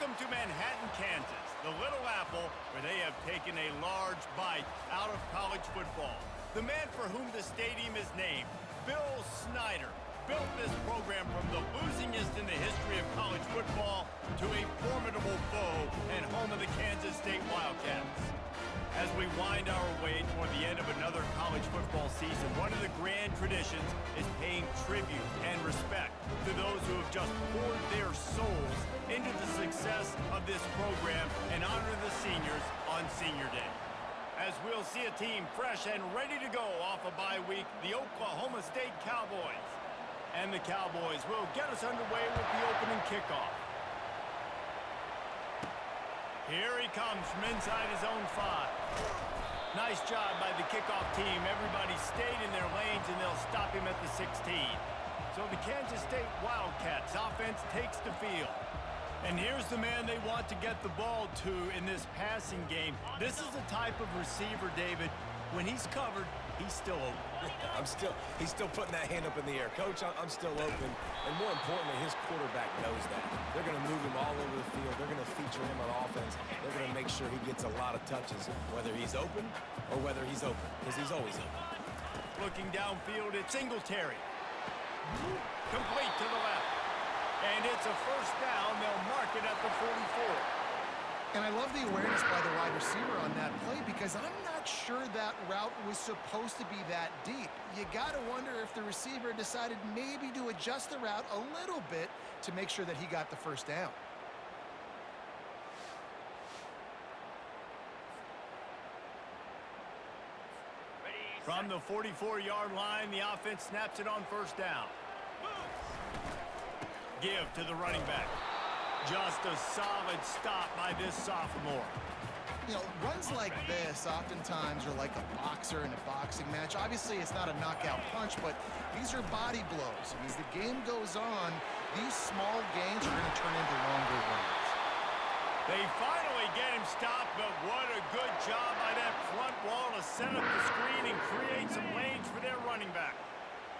Welcome to Manhattan, Kansas, the Little Apple, where they have taken a large bite out of college football. The man for whom the stadium is named, Bill Snyder, built this program from the losingest in the history of college football to a formidable foe and home of the Kansas State Wildcats. As we wind our way toward the end of another college football season, one of the grand traditions is paying tribute and respect to those who have just poured their souls into the success of this program and honor the seniors on Senior Day. As we'll see a team fresh and ready to go off a bye week, the Oklahoma State Cowboys. And the Cowboys will get us underway with the opening kickoff. Here he comes from inside his own 5. Nice job by the kickoff team. Everybody stayed in their lanes, and they'll stop him at the 16. So the Kansas State Wildcats offense takes the field. And here's the man they want to get the ball to in this passing game. This is the type of receiver, David, when he's covered, he's still open. He's still putting that hand up in the air. Coach, I'm still open. And more importantly, his quarterback knows that. They're going to move him all over the field. They're going to feature him on offense. They're going to make sure he gets a lot of touches, whether he's open or whether he's open, because he's always open. Looking downfield, it's Singletary. Complete to the left. And it's a first down. They'll mark it at the 44. And I love the awareness by the wide receiver on that play because I'm not sure that route was supposed to be that deep. You got to wonder if the receiver decided maybe to adjust the route a little bit to make sure that he got the first down. From the 44-yard line, the offense snaps it on first down. Give to the running back. Just a solid stop by this sophomore. You know, runs like this oftentimes are like a boxer in a boxing match. Obviously, it's not a knockout punch, but these are body blows. And as the game goes on, these small gains are going to turn into longer runs. They finally get him stopped, but what a good job by that front wall to set up the screen and create some lanes for their running back.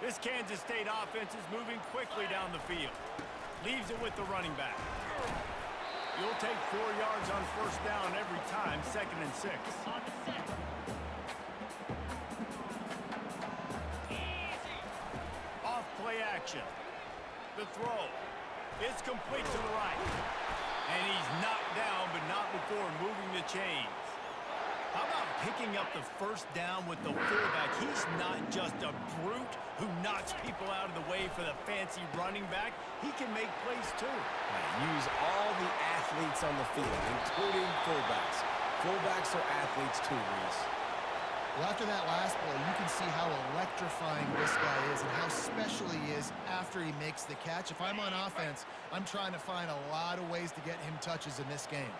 This Kansas State offense is moving quickly down the field. Leaves it with the running back. You'll take 4 yards on first down every time, 2nd and 6. Off play action. The throw. It's complete to the right. And he's knocked down, but not before moving the chains. How about picking up the first down with the fullback? He's not just a brute who knocks people out of the way for the fancy running back. He can make plays too. Use all the athletes on the field, including fullbacks. Fullbacks are athletes too, Reese. Well, after that last play, you can see how electrifying this guy is and how special he is after he makes the catch. If I'm on offense, I'm trying to find a lot of ways to get him touches in this game.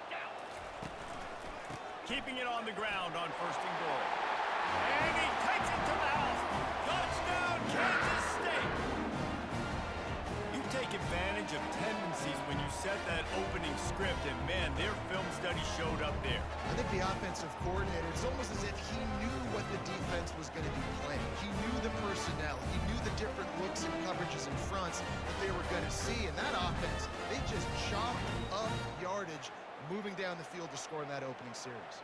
Keeping it on the ground on 1st and goal. And he takes it to the house. Touchdown, Kansas State. You take advantage of tendencies when you set that opening script, and man, their film study showed up there. I think the offensive coordinator, it's almost as if he knew what the defense was going to be playing. He knew the personnel. He knew the different looks and coverages and fronts that they were going to see. And that offense, they just chopped up yardage moving down the field to score in that opening series.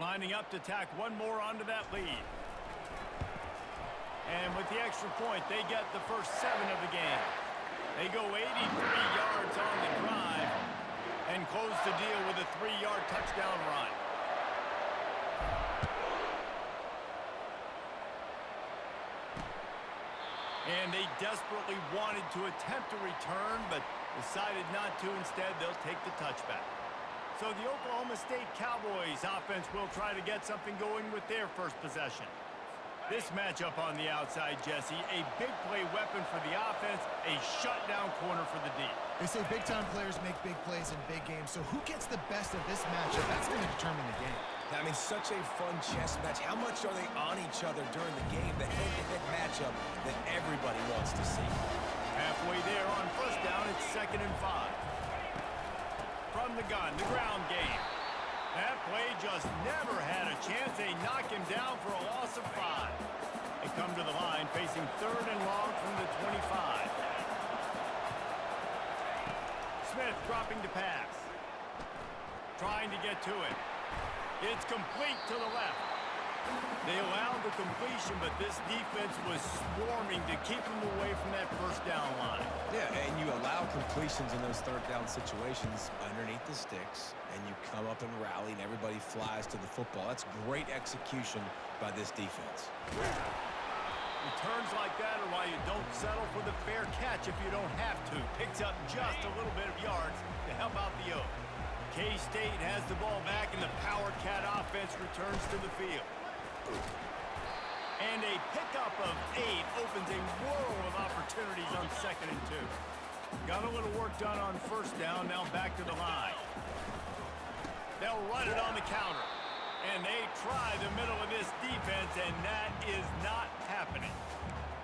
Lining up to tack one more onto that lead. And with the extra point, they get the first 7 of the game. They go 83 yards on the drive and close the deal with a 3-yard touchdown run. And they desperately wanted to attempt a return, but decided not to. Instead, they'll take the touchback. So the Oklahoma State Cowboys offense will try to get something going with their first possession. This matchup on the outside, Jesse, a big play weapon for the offense, a shutdown corner for the D. They say big-time players make big plays in big games, so who gets the best of this matchup? That's going to determine the game. I mean, such a fun chess match. How much are they on each other during the game? The head-to-head matchup that everybody wants to see. Halfway there on first down, it's 2nd and 5. From the gun, the ground game. That play just never had a chance. They knock him down for a loss of 5. They come to the line facing 3rd and long from the 25. Smith dropping to pass. trying to get to it. It's complete to the left. They allowed the completion, but this defense was swarming to keep them away from that first down line. Yeah, and you allow completions in those third down situations underneath the sticks, and you come up and rally, and everybody flies to the football. That's great execution by this defense. Returns like that are why you don't settle for the fair catch if you don't have to. Picks up just a little bit of yards to help out the Oak. K-State has the ball back, and the Power Cat offense returns to the field. And a pickup of 8 opens a world of opportunities on 2nd and 2. Got a little work done on first down, now back to the line. They'll run it on the counter. And they try the middle of this defense, and that is not happening.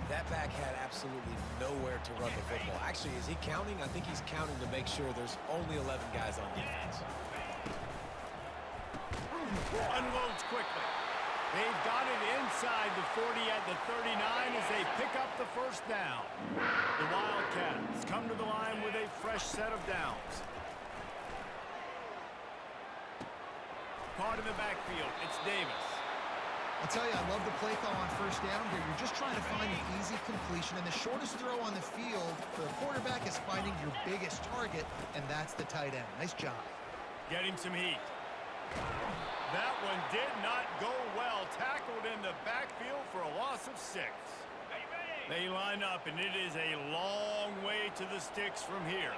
That back had absolutely nowhere to run the football. Actually, is he counting? I think he's counting to make sure there's only 11 guys on defense. Unloads quickly. They've got it inside the 40 at the 39 as they pick up the first down. The Wildcats come to the line with a fresh set of downs. Caught in the backfield, it's Davis. I'll tell you, I love the play call on first down here. You're just trying to find an easy completion, and the shortest throw on the field for the quarterback is finding your biggest target, and that's the tight end. Nice job. Getting some heat. That one did not go well. Tackled in the backfield for a loss of 6. They line up, and it is a long way to the sticks from here.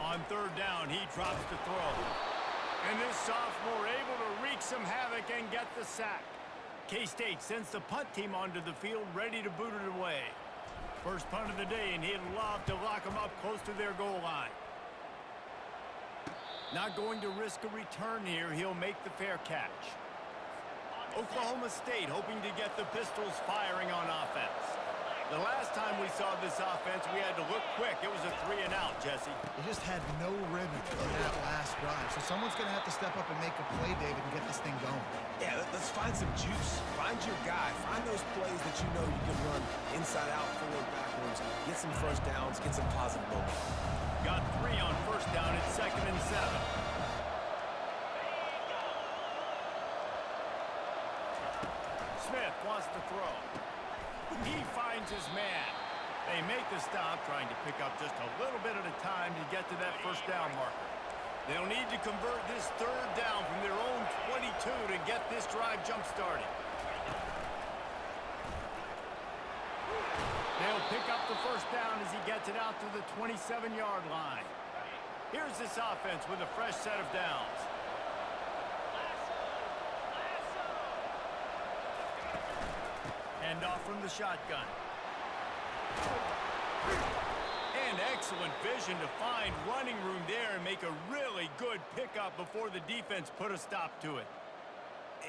On third down, he drops the throw. And this sophomore able to wreak some havoc and get the sack. K-State sends the punt team onto the field, ready to boot it away. First punt of the day, and he'd love to lock them up close to their goal line. Not going to risk a return here. He'll make the fair catch. Oklahoma State hoping to get the Pistols firing on offense. The last time we saw this offense, we had to look quick. It was a 3-and-out, Jesse. They just had no rhythm in that last drive. So someone's going to have to step up and make a play, David, and get this thing going. Yeah, let's find some juice. Find your guy. Find those plays that you know you can run inside out, forward, backwards. Get some first downs. Get some positive momentum. Got 3 on first down. It's 2nd and 7. Smith wants to throw. He finds his man. They make the stop, trying to pick up just a little bit at a time to get to that first down marker. They'll need to convert this third down from their own 22 to get this drive jump-started. They'll pick up the first down as he gets it out to the 27-yard line. Here's this offense with a fresh set of downs. Hand off from the shotgun. And excellent vision to find running room there and make a really good pickup before the defense put a stop to it.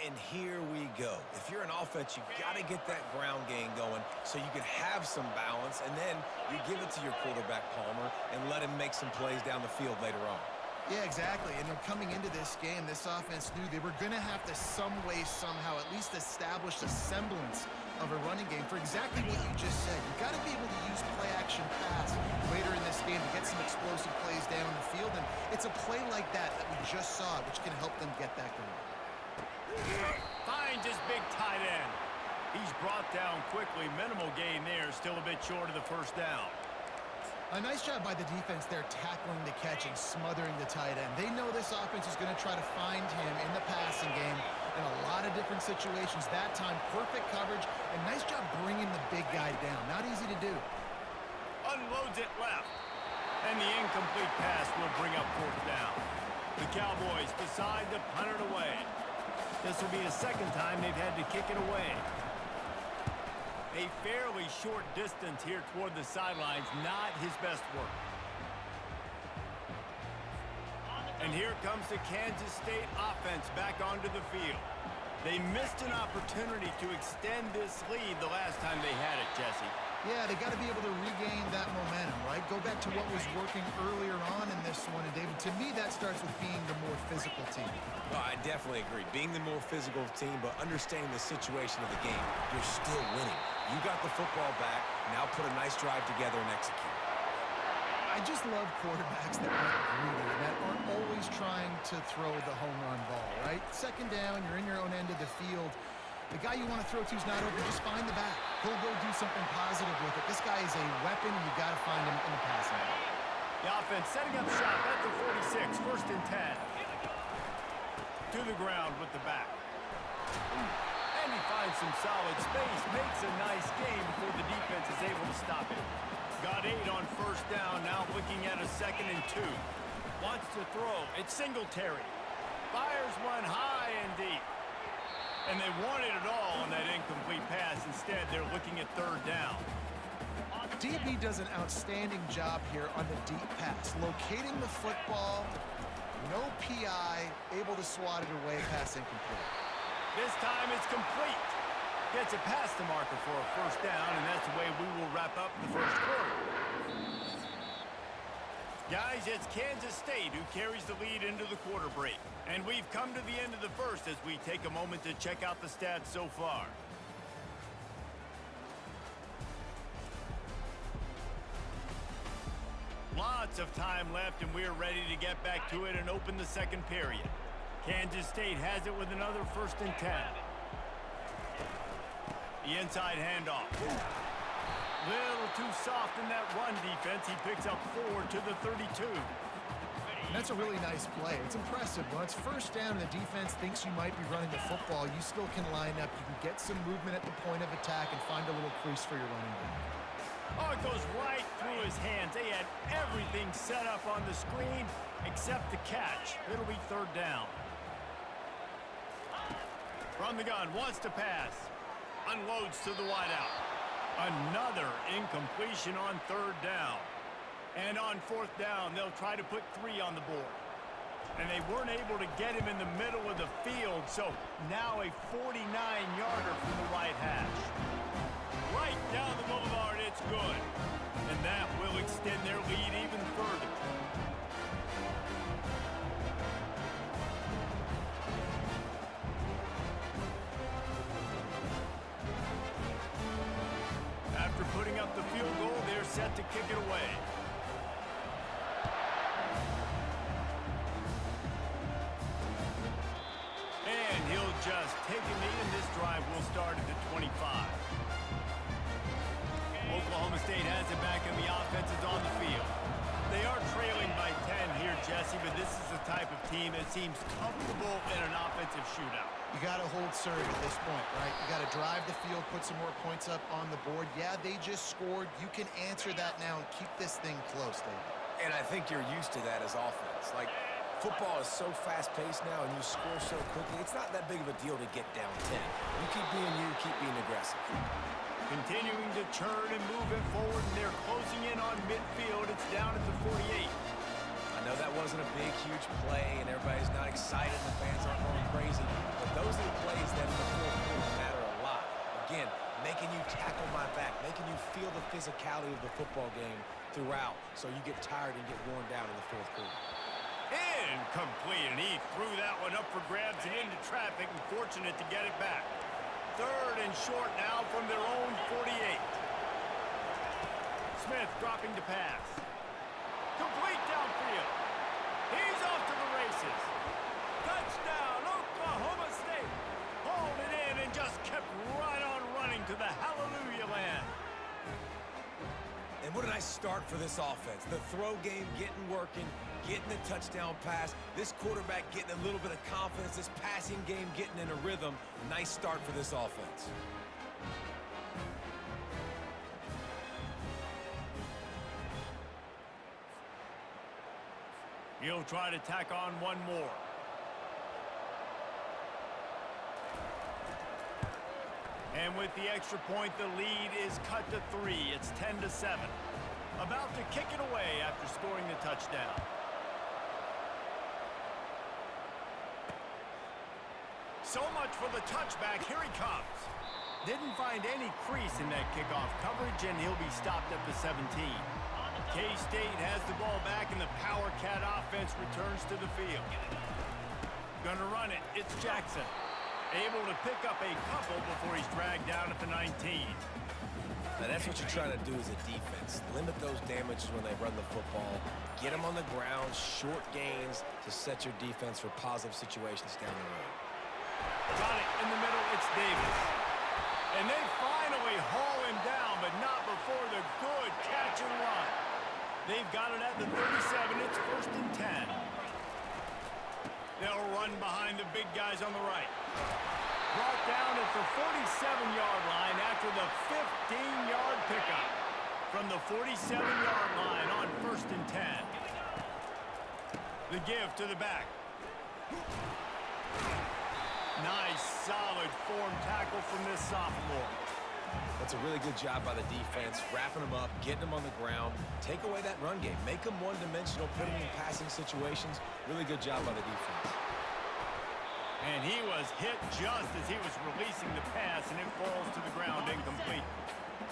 And here we go. If you're an offense, you got to get that ground game going so you can have some balance, and then you give it to your quarterback, Palmer, and let him make some plays down the field later on. Yeah, exactly. And they're coming into this game, this offense knew they were going to have to some way, somehow, at least establish a semblance of a running game for exactly what you just said. You got to be able to use play-action pass later in this game to get some explosive plays down the field, and it's a play like that that we just saw, which can help them get that going. Finds his big tight end. He's brought down quickly. Minimal gain there, still a bit short of the first down. A nice job by the defense there, tackling the catch and smothering the tight end. They know this offense is going to try to find him in the passing game in a lot of different situations. That time, perfect coverage, and nice job bringing the big guy down. Not easy to do. Unloads it left. And the incomplete pass will bring up fourth down. The Cowboys decide to punt it away. This will be the second time they've had to kick it away. A fairly short distance here toward the sidelines, not his best work. And here comes the Kansas State offense back onto the field. They missed an opportunity to extend this lead the last time they had it, Jesse. Yeah, they got to be able to regain that momentum, right? Go back to what was working earlier on in this one. And, David, to me, that starts with being the more physical team. Oh, I definitely agree. Being the more physical team, but understanding the situation of the game, you're still winning. You got the football back. Now put a nice drive together and execute. I I just love quarterbacks that aren't greedy and that aren't always trying to throw the home run ball, right? Second down, you're in your own end of the field. The guy you want to throw to is not open. Just find the back. He'll go do something positive with it. This guy is a weapon, and you got to find him in the passing game. The offense setting up shop at the 46, 1st and 10. To the ground with the back. And he finds some solid space, makes a nice game before the defense is able to stop it. Got 8 on 1st down, now looking at a 2nd and 2. Wants to throw, it's Singletary. Fires one high and deep. And they wanted it all on that incomplete pass. Instead, they're looking at 3rd down. DB does an outstanding job here on the deep pass. Locating the football, no PI, able to swat it away, pass incomplete. This time it's complete. Gets it past the marker for a 1st down, and that's the way we will wrap up the 1st quarter. Guys, it's Kansas State who carries the lead into the quarter break. And we've come to the end of the 1st as we take a moment to check out the stats so far. Lots of time left, and we're ready to get back to it and open the 2nd period. Kansas State has it with another 1st and 10. The inside handoff. Little too soft in that run defense. He picks up 4 to the 32. And that's a really nice play. It's impressive. When it's 1st down and the defense thinks you might be running the football, you still can line up. You can get some movement at the point of attack and find a little crease for your running back. Oh, it goes right through his hands. They had everything set up on the screen except the catch. It'll be 3rd down. From the gun, wants to pass. Unloads to the wideout. Another incompletion on 3rd down. And on 4th down, they'll try to put 3 on the board. And they weren't able to get him in the middle of the field, so now a 49-yarder from the right hash. Right down the boulevard, it's good. And that will extend their lead even further. After putting up the field goal, they're set to kick it away. And he'll just take a knee, and this drive will start at the 25. Oklahoma State has it back, and the offense is on the field. They are trailing by 10 here, Jesse, but this is the type of team that seems comfortable in an offensive shootout. You got to hold serve at this point, right? You got to drive the field, put some more points up on the board. Yeah, they just scored. You can answer that now and keep this thing close, David. And I think you're used to that as offense. Like, football is so fast-paced now, and you score so quickly, it's not that big of a deal to get down 10. You keep being you, keep being aggressive. Continuing to churn and move it forward, and they're closing in on midfield. It's down at the 48. I know that wasn't a big, huge play, and everybody's not excited, and the fans aren't going crazy, but those are the plays that in the 4th quarter matter a lot. Again, making you tackle my back, making you feel the physicality of the football game throughout, so you get tired and get worn down in the 4th quarter. Incomplete, and he threw that one up for grabs and into traffic, and fortunate to get it back. 3rd and short now from their own 48. Smith dropping to pass. Complete downfield. He's off to the races. Touchdown, Oklahoma State. Hauled it in and just kept right on running to the hallelujah land. And what a nice start for this offense. The throw game getting working, getting the touchdown pass. This quarterback getting a little bit of confidence. This passing game getting in a rhythm. Nice start for this offense. He'll try to tack on one more. And with the extra point, the lead is cut to 3. It's 10-7. About to kick it away after scoring the touchdown. So much for the touchback. Here he comes. Didn't find any crease in that kickoff coverage, and he'll be stopped at the 17. K-State has the ball back, and the Power Cat offense returns to the field. Gonna run it. It's Jackson. Able to pick up a couple before he's dragged down at the 19. Now, that's what you're trying to do as a defense. Limit those damages when they run the football. Get them on the ground, short gains to set your defense for positive situations down the road. Got it in the middle. It's Davis. And they finally haul him down, but not before the good catch and run. They've got it at the 37. It's 1st and 10. They'll run behind the big guys on the right. Brought down at the 47-yard line after the 15-yard pickup. From the 47-yard line on 1st and 10. The give to the back. Nice, solid form tackle from this sophomore. That's a really good job by the defense, wrapping them up, getting them on the ground. Take away that run game. Make them one-dimensional, put them in passing situations. Really good job by the defense. And he was hit just as he was releasing the pass, and it falls to the ground incomplete.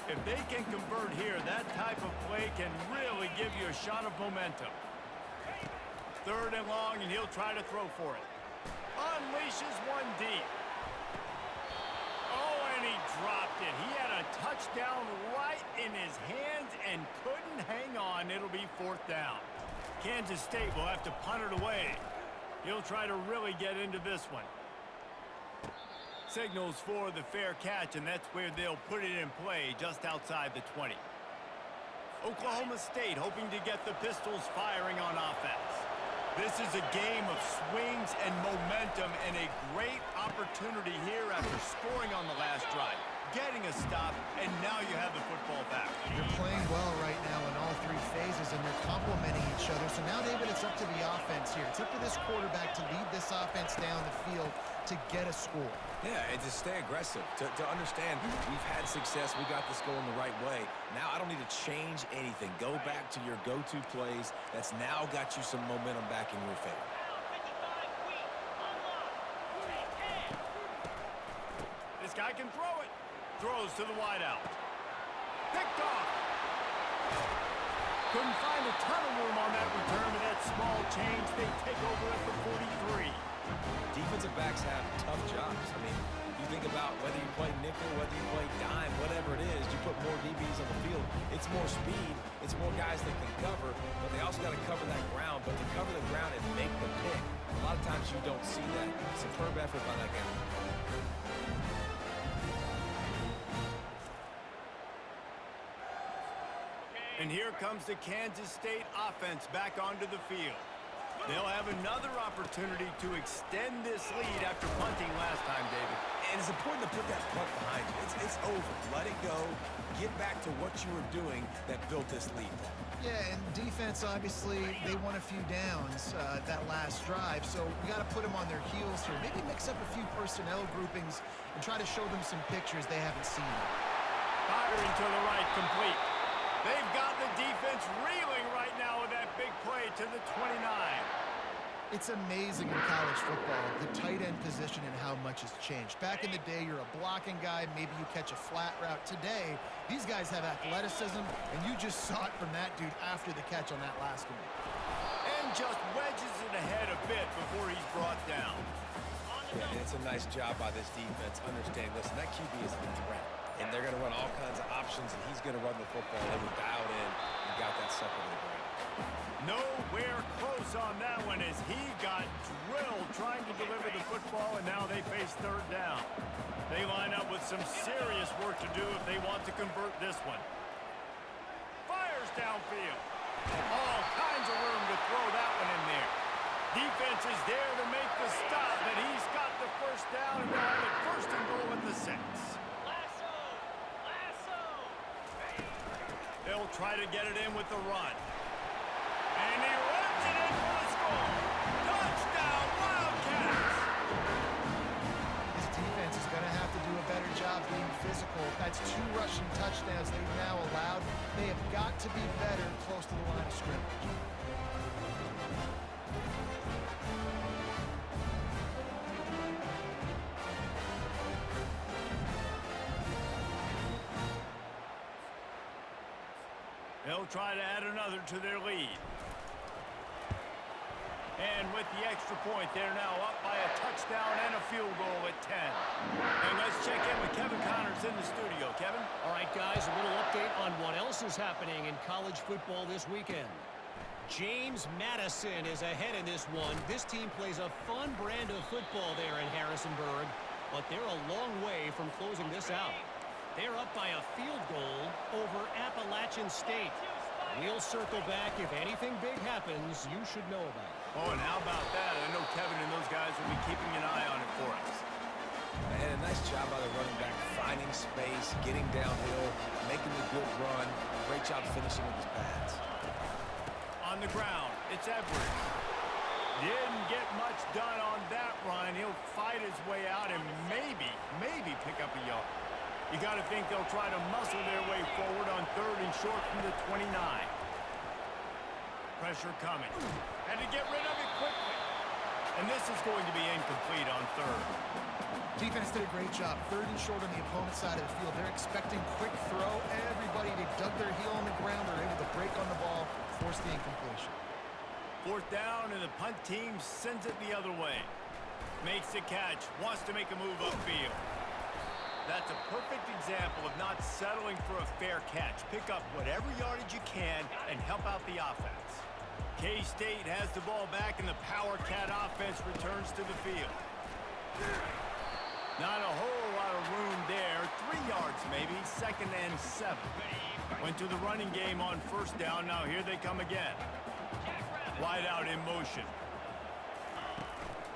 If they can convert here, that type of play can really give you a shot of momentum. 3rd and long, and he'll try to throw for it. Unleashes one deep. Oh, and he dropped it. He had a touchdown right in his hands and couldn't hang on. It'll be 4th down. Kansas State will have to punt it away. He'll try to really get into this one. Signals for the fair catch, and that's where they'll put it in play just outside the 20. Oklahoma State hoping to get the Pistols firing on offense. This is a game of swings and momentum and a great opportunity here after scoring on the last drive, getting a stop, and now you have the football back. They're playing well right now in all 3 phases, and they're complementing each other. So now, David, it's up to the offense here. It's up to this quarterback to lead this offense down the field to get a score. Yeah, and to stay aggressive, to understand we've had success, we got this going the right way. Now I don't need to change anything. Go back to your go-to plays. That's now got you some momentum back in your favor. This guy can throw it. Throws to the wideout. Picked off. Couldn't find a ton of room on that return with that small change. They take over at the 43. Defensive backs have tough jobs. I mean, you think about whether you play nickel, whether you play dime, whatever it is, you put more DBs on the field. It's more speed. It's more guys that can cover, but they also got to cover that ground. But to cover the ground and make the pick, a lot of times you don't see that. Superb effort by that guy. And here comes the Kansas State offense back onto the field. They'll have another opportunity to extend this lead after punting last time, David. And it's important to put that punt behind you. It's over. Let it go. Get back to what you were doing that built this lead. Yeah, and defense, obviously, they won a few downs that last drive, so we got to put them on their heels here. Maybe mix up a few personnel groupings and try to show them some pictures they haven't seen. Firing to the right, complete. They've got the defense reeling right now with that big play to the 29. It's amazing in college football, the tight end position and how much has changed. Back in the day, you're a blocking guy, maybe you catch a flat route. Today, these guys have athleticism, and you just saw it from that dude after the catch on that last one. And just wedges it ahead a bit before he's brought down. Yeah, and it's a nice job by this defense. Understand, listen, that QB is a threat. And they're going to run all kinds of options, and he's going to run the football. They were dialed in and got that sucker to the ground. Nowhere close on that one as he got drilled trying to deliver the football, and now they face 3rd down. They line up with some serious work to do if they want to convert this one. Fires downfield. All kinds of room to throw that one in there. Defense is there to make the stop, and he's got the 1st down, and they'll have it 1st and goal at the 6. They'll try to get it in with the run. And he runs it in for the score. Touchdown, Wildcats! This defense is going to have to do a better job being physical. That's 2 rushing touchdowns they've now allowed. They have got to be better close to the line of scrimmage. They'll try to add another to their lead. And with the extra point, they're now up by a touchdown and a field goal at 10. And let's check in with Kevin Connors in the studio. Kevin? All right, guys, a little update on what else is happening in college football this weekend. James Madison is ahead in this one. This team plays a fun brand of football there in Harrisonburg, but they're a long way from closing this out. They're up by a field goal over Appalachian State. We'll circle back. If anything big happens, you should know about it. Oh, and how about that? I know Kevin and those guys will be keeping an eye on it for us. And a nice job by the running back, finding space, getting downhill, making a good run. Great job finishing with his pads. On the ground, it's Edwards. Didn't get much done on that run. He'll fight his way out and maybe pick up a yard. You got to think they'll try to muscle their way forward on 3rd and short from the 29. Pressure coming. Had to get rid of it quickly. And this is going to be incomplete on 3rd. Defense did a great job. 3rd and short on the opponent's side of the field. They're expecting quick throw. Everybody, they dug their heel on the ground. They're able to break on the ball, force the incompletion. 4th down, and the punt team sends it the other way. Makes the catch. Wants to make a move upfield. That's a perfect example of not settling for a fair catch. Pick up whatever yardage you can and help out the offense. K-State has the ball back, and the Power Cat offense returns to the field. Not a whole lot of room there. 3 yards maybe, 2nd and 7. Went to the running game on 1st down. Now here they come again. Wide out in motion.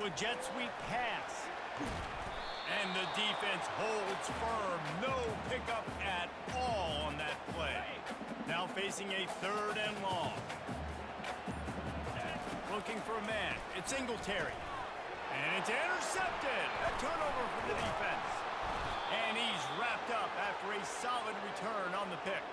With jet sweep pass. And the defense holds firm. No pickup at all on that play. Now facing a 3rd and long. Looking for a man. It's Singletary. And it's intercepted. A turnover for the defense. And he's wrapped up after a solid return on the pick.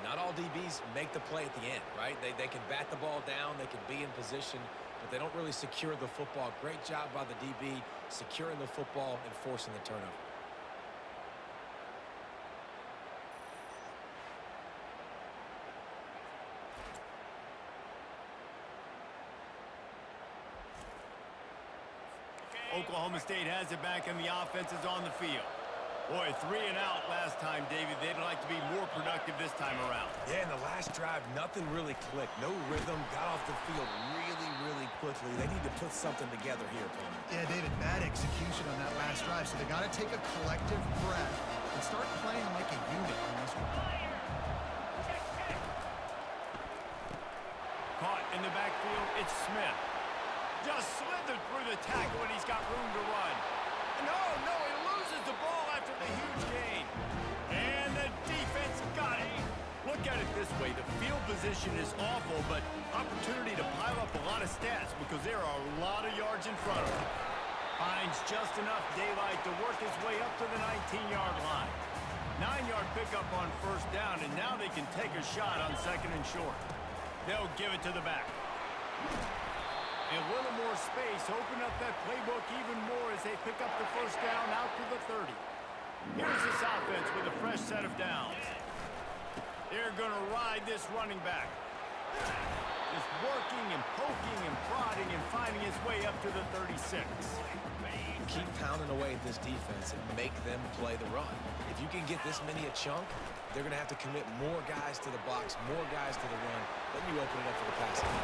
Not all DBs make the play at the end, right? They can bat the ball down, they can be in position, but they don't really secure the football. Great job by the DB securing the football and forcing the turnover. Oklahoma State has it back, and the offense is on the field. Boy, 3 and out last time, David. They'd like to be more productive this time around. Yeah, in the last drive, nothing really clicked. No rhythm, got off the field really quickly. They need to put something together here, Palmer. Yeah, David, bad execution on that last drive, so they got to take a collective breath and start playing like a unit on this one. Caught in the backfield, it's Smith. Just slithered through the tackle, and he's got room to run. No, he loses the ball after the huge gain. And the defense got it. Look at it this way. The field position is awful, but opportunity to pile up a lot of stats because there are a lot of yards in front of him. Finds just enough daylight to work his way up to the 19-yard line. 9-yard pickup on 1st down, and now they can take a shot on 2nd and short. They'll give it to the back. A little more space, open up that playbook even more as they pick up the 1st down out to the 30. Here's this offense with a fresh set of downs. They're going to ride this running back. Just working and poking and prodding and finding his way up to the 36. Keep pounding away at this defense and make them play the run. If you can get this many a chunk, they're going to have to commit more guys to the box, more guys to the run. Then you open it up for the passing.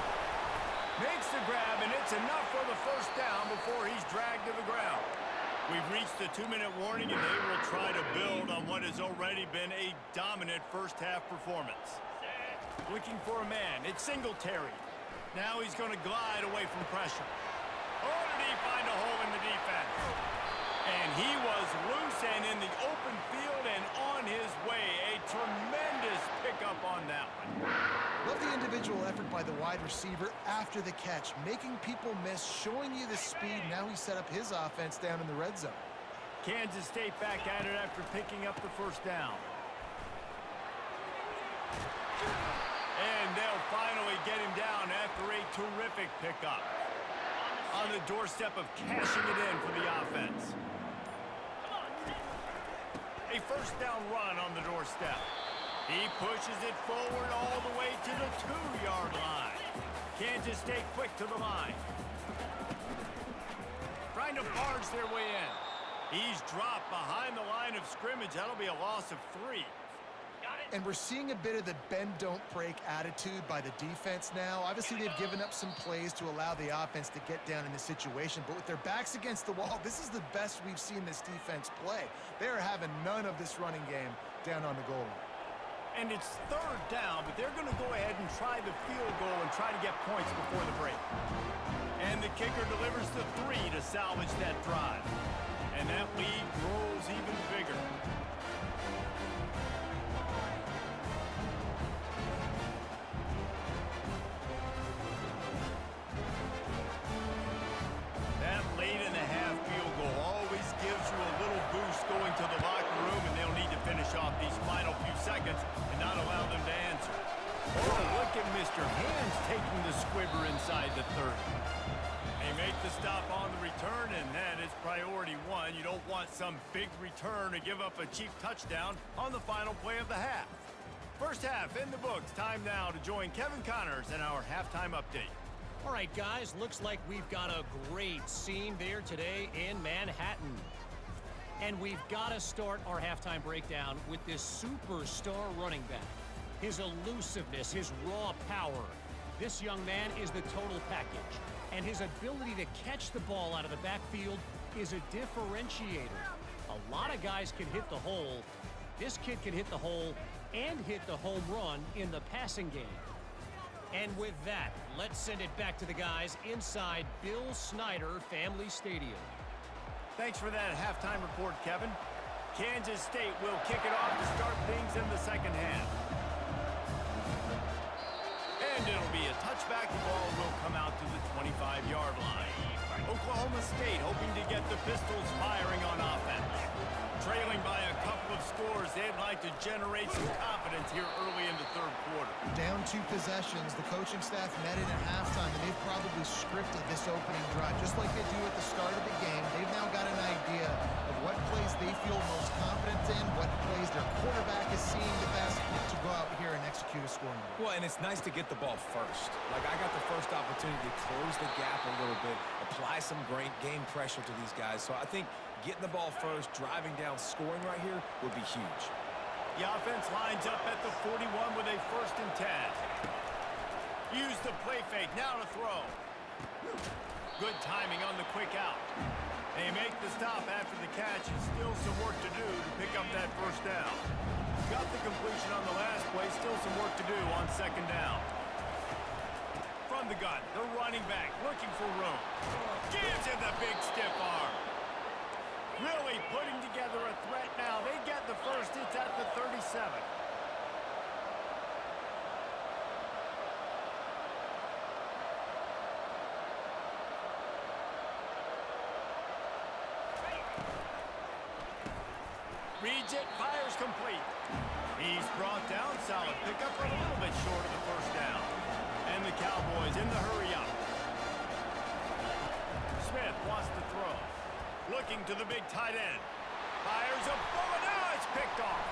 Makes the grab, and it's enough for the 1st down before he's dragged to the ground. We've reached the 2-minute warning, and they will try to build on what has already been a dominant first-half performance. Looking for a man. It's Singletary. Now he's going to glide away from pressure. Oh, did he find a hole in the defense? And he was loose and in the open field and on his way. A tremendous pickup on that one. Love the individual effort by the wide receiver after the catch, making people miss, showing you the speed. Now he set up his offense down in the red zone. Kansas State back at it after picking up the 1st down. And they'll finally get him down after a terrific pickup. On the doorstep of cashing it in for the offense. A 1st down run on the doorstep. He pushes it forward all the way to the 2-yard line. Kansas State quick to the line. Trying to barge their way in. He's dropped behind the line of scrimmage. That'll be a loss of 3. And we're seeing a bit of the bend-don't-break attitude by the defense now. Obviously, they've given up some plays to allow the offense to get down in the situation. But with their backs against the wall, this is the best we've seen this defense play. They are having none of this running game down on the goal line. And it's 3rd down, but they're going to go ahead and try the field goal and try to get points before the break. And the kicker delivers the 3 to salvage that drive. And that lead grows even bigger. That late-in-the-half field goal always gives you a little boost going to the locker room, and they'll need to finish off these final few seconds and not allow them to answer. Oh, look at Mr. Hands taking the squibber inside the 30. They make the stop on the return, and that is priority 1. You don't want some big return to give up a cheap touchdown on the final play of the half. First half in the books. Time now to join Kevin Connors in our halftime update. All right, guys, looks like we've got a great scene there today in Manhattan. And we've got to start our halftime breakdown with this superstar running back. His elusiveness, his raw power. This young man is the total package. And his ability to catch the ball out of the backfield is a differentiator. A lot of guys can hit the hole. This kid can hit the hole and hit the home run in the passing game. And with that, let's send it back to the guys inside Bill Snyder Family Stadium. Thanks for that halftime report, Kevin. Kansas State will kick it off to start things in the second half. And it'll be a touchback. The ball will come out to the 25-yard line. Oklahoma State hoping to get the Pistols firing on offense. Trailing by a couple of scores, they'd like to generate some confidence here early in the 3rd quarter. Down 2 possessions, the coaching staff met it at halftime, and they've probably scripted this opening drive. Just like they do at the start of the game, they've now got an idea of what plays they feel most confident in, what plays their quarterback is seeing the best to go out here and execute a scoring drive. Well, and it's nice to get the ball first. Like, I got the first opportunity to close the gap a little bit, apply some great game pressure to these guys. So I think getting the ball first, driving down, scoring right here would be huge. The offense lines up at the 41 with a 1st and 10. Use the play fake, now to throw. Good timing on the quick out. They make the stop after the catch, and still some work to do to pick up that 1st down. Got the completion on the last play, still some work to do on 2nd down. From the gun, the running back looking for room. Gives him the big stiff arm. Really putting together a threat now. They get the 1st. It's at the 37. Reads it, fires complete. He's brought down, solid pickup, but a little bit short of the 1st down. And the Cowboys in the hurry up. Smith wants to throw. Looking to the big tight end. Fires a bullet. Now it's picked off.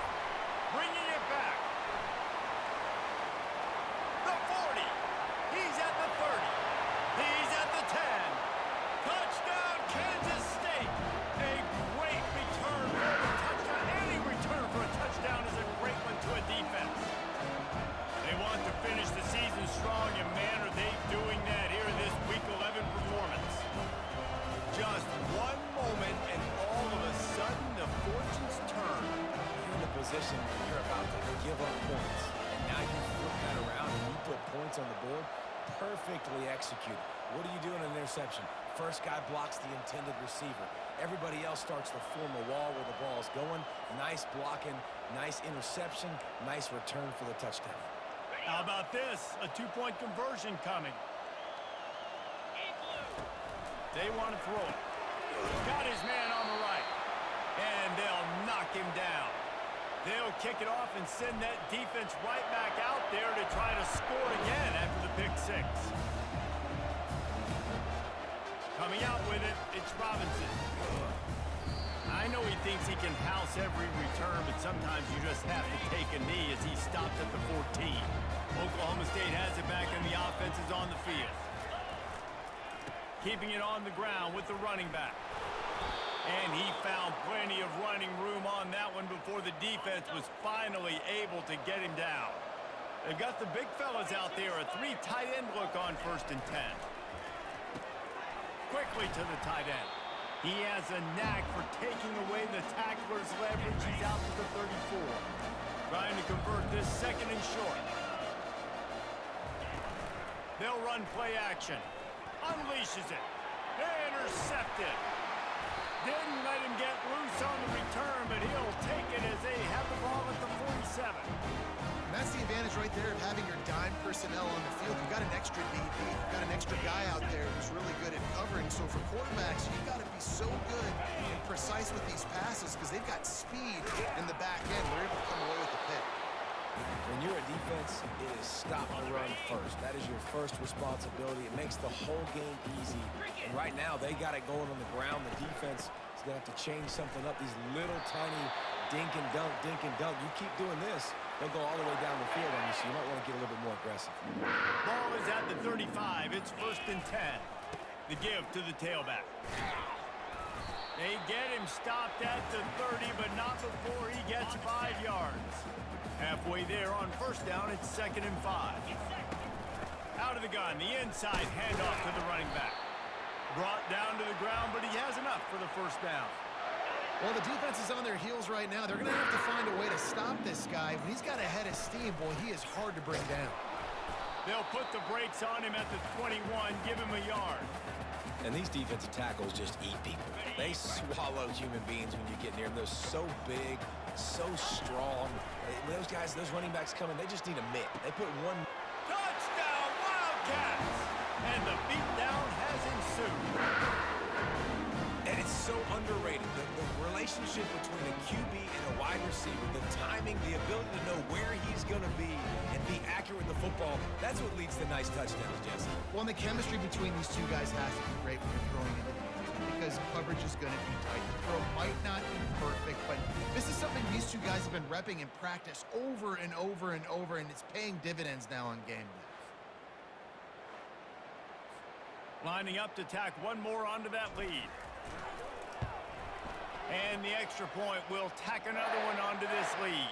Bringing it back. The 40. He's at the 30. He's at the 10. Touchdown, Kansas State. A great return for a touchdown. Any return for a touchdown is a great one to a defense. They want to finish the season strong, and man, are they doing that here in this Week 11 performance. Just one moment, and all of a sudden, the fortunes turn. You're in a position where you're about to give up points, and now you flip that around and you put points on the board. Perfectly executed. What do you do in an interception? First guy blocks the intended receiver. Everybody else starts to form a wall where the ball's going. Nice blocking, nice interception, nice return for the touchdown. How about this? A 2-point conversion coming. They want to throw it. Got his man on the right. And they'll knock him down. They'll kick it off and send that defense right back out there to try to score again after the pick 6. Coming out with it, it's Robinson. I know he thinks he can house every return, but sometimes you just have to take a knee as he stops at the 14. Oklahoma State has it back and the offense is on the field. Keeping it on the ground with the running back. And he found plenty of running room on that one before the defense was finally able to get him down. They've got the big fellas out there, a 3 tight end look on 1st and 10. Quickly to the tight end. He has a knack for taking away the tackler's leverage. He's out to the 34. Trying to convert this 2nd and short. They'll run play action. Unleashes it. Intercepted. Didn't let him get loose on the return, but he'll take it as they have the ball at the 47. And that's the advantage right there of having your dime personnel on the field. You've got an extra DB. You've got an extra guy out there who's really good at covering. So for quarterbacks, you've got to be so good and precise with these passes because they've got speed in the back end. They're able to come away with the pick. When you're a defense, it is stop the run first. That is your first responsibility. It makes the whole game easy. And right now, they got it going on the ground. The defense is going to have to change something up. These little tiny dink and dunk, dink and dunk. You keep doing this, they'll go all the way down the field on you, so you might want to get a little bit more aggressive. Ball is at the 35. It's 1st and 10. The give to the tailback. They get him stopped at the 30, but not before he gets 5 yards. Halfway there on 1st down, it's 2nd and 5. Out of the gun, the inside handoff to the running back. Brought down to the ground, but he has enough for the 1st down. Well, the defense is on their heels right now. They're going to have to find a way to stop this guy. When he's got a head of steam, boy, he is hard to bring down. They'll put the brakes on him at the 21, give him a yard. And these defensive tackles just eat people. They swallow human beings when you get near them. They're so big, so strong. When those guys, those running backs come in, they just need a mitt. They put one. Touchdown, Wildcats! And the beatdown has ensued. And it's so underrated. The relationship between a QB and a wide receiver, the timing, the ability to know where he's going to be and be accurate with the football, that's what leads to nice touchdowns, Jesse. Well, and the chemistry between these two guys has to be great when you're throwing into the end because coverage is going to be tight. The throw might not be perfect, but this is something these two guys have been repping in practice over and over and over, and it's paying dividends now on game day. Lining up to tack one more onto that lead. And the extra point will tack another one onto this lead.